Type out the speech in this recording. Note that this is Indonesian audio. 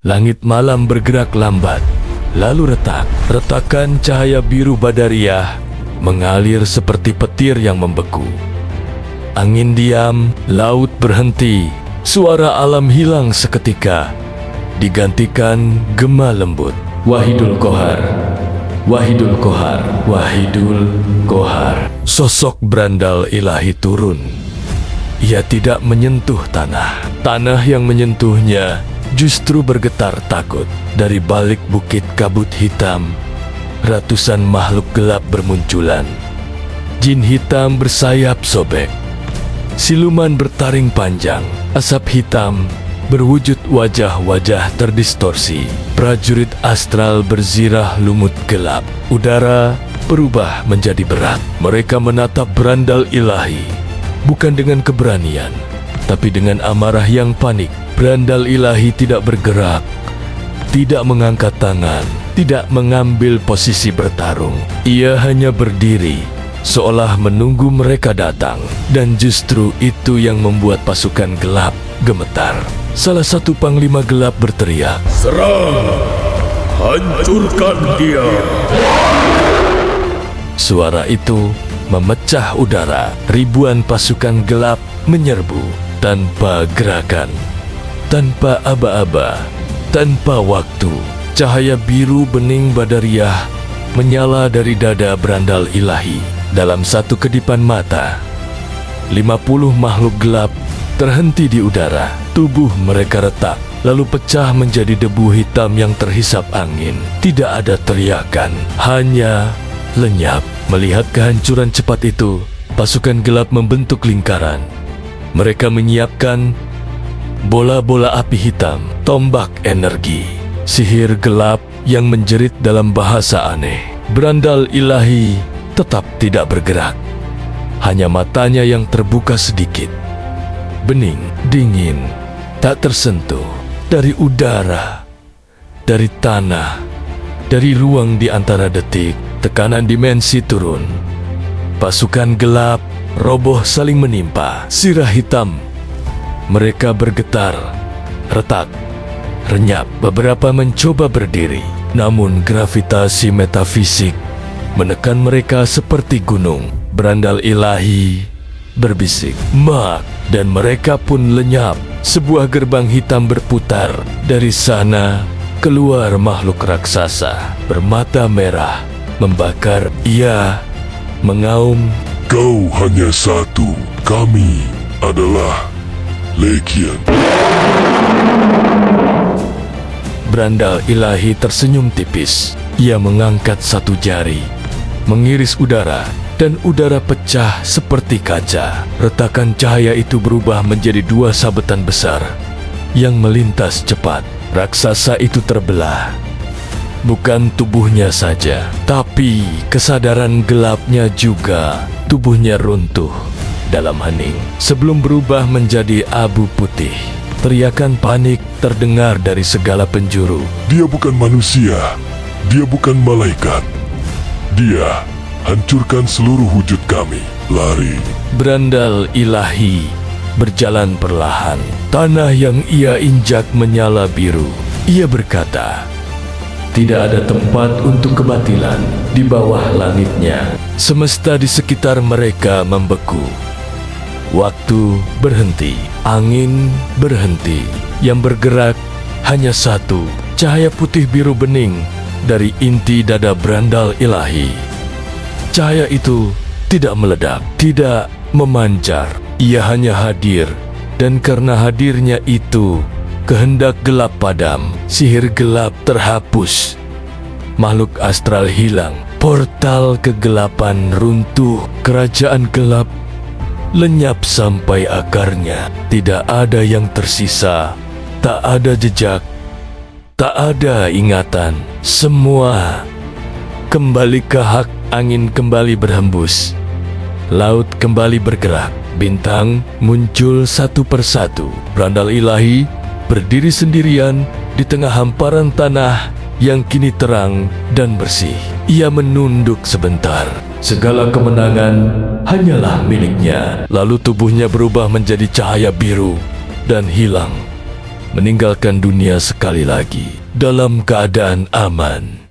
Langit malam bergerak lambat, lalu retak. Retakan cahaya biru Badariah mengalir seperti petir yang membeku. Angin diam, laut berhenti, suara alam hilang seketika, digantikan gema lembut. Wahidul Qahar, Wahidul Qahar, Wahidul Qahar. Sosok berandal ilahi turun. Ia tidak menyentuh tanah. Tanah yang menyentuhnya justru bergetar takut. Dari balik bukit kabut hitam, ratusan makhluk gelap bermunculan. Jin hitam bersayap sobek. Siluman bertaring panjang. Asap hitam berwujud wajah-wajah terdistorsi. Prajurit astral berzirah lumut gelap. Udara berubah menjadi berat. Mereka menatap berandal ilahi, bukan dengan keberanian, tapi dengan amarah yang panik. Berandal ilahi tidak bergerak, tidak mengangkat tangan, tidak mengambil posisi bertarung. Ia hanya berdiri, seolah menunggu mereka datang. Dan justru itu yang membuat pasukan gelap gemetar. Salah satu panglima gelap berteriak, "Serang! Hancurkan dia!" Suara itu memecah udara. Ribuan pasukan gelap menyerbu tanpa gerakan, tanpa aba-aba, tanpa waktu. Cahaya biru bening Badariah menyala dari dada berandal ilahi. Dalam satu kedipan mata, 50 makhluk gelap terhenti di udara. Tubuh mereka retak, lalu pecah menjadi debu hitam yang terhisap angin. Tidak ada teriakan, hanya lenyap. Melihat kehancuran cepat itu, pasukan gelap membentuk lingkaran. Mereka menyiapkan bola-bola api hitam, tombak energi, sihir gelap yang menjerit dalam bahasa aneh. Berandal ilahi tetap tidak bergerak. Hanya matanya yang terbuka sedikit. Bening, dingin, tak tersentuh. Dari udara, dari tanah, dari ruang di antara detik, tekanan dimensi turun. Pasukan gelap roboh saling menimpa. Sirah hitam. Mereka bergetar, retak, renyap. Beberapa mencoba berdiri, namun gravitasi metafisik menekan mereka seperti gunung. Berandal ilahi berbisik, "Mak!" dan mereka pun lenyap. Sebuah gerbang hitam berputar. Dari sana keluar makhluk raksasa bermata merah membakar. Ia mengaum, "Kau hanya satu, kami adalah Legion." Berandal ilahi tersenyum tipis. Ia mengangkat satu jari, mengiris udara, dan udara pecah seperti kaca. Retakan cahaya itu berubah menjadi dua sabetan besar yang melintas cepat. Raksasa itu terbelah. Bukan tubuhnya saja, tapi kesadaran gelapnya juga. Tubuhnya runtuh dalam hening sebelum berubah menjadi abu putih. Teriakan panik terdengar dari segala penjuru. "Dia bukan manusia, dia bukan malaikat. Dia hancurkan seluruh wujud kami. Lari!" Berandal ilahi berjalan perlahan. Tanah yang ia injak menyala biru. Ia berkata, "Tidak ada tempat untuk kebatilan di bawah langitnya." Semesta di sekitar mereka membeku. Waktu berhenti, angin berhenti. Yang bergerak hanya satu, cahaya putih biru bening dari inti dada berandal ilahi. Cahaya itu tidak meledak, tidak memancar. Ia hanya hadir, dan karena hadirnya itu, kehendak gelap padam, sihir gelap terhapus. Makhluk astral hilang, portal kegelapan runtuh, kerajaan gelap lenyap sampai akarnya. Tidak ada yang tersisa, tak ada jejak, tak ada ingatan. Semua kembali ke hak. Angin kembali berhembus, laut kembali bergerak. Bintang muncul satu persatu. Berandal ilahi berdiri sendirian di tengah hamparan tanah yang kini terang dan bersih. Ia menunduk sebentar. Segala kemenangan hanyalah miliknya. Lalu tubuhnya berubah menjadi cahaya biru dan hilang. meninggalkan dunia sekali lagi dalam keadaan aman.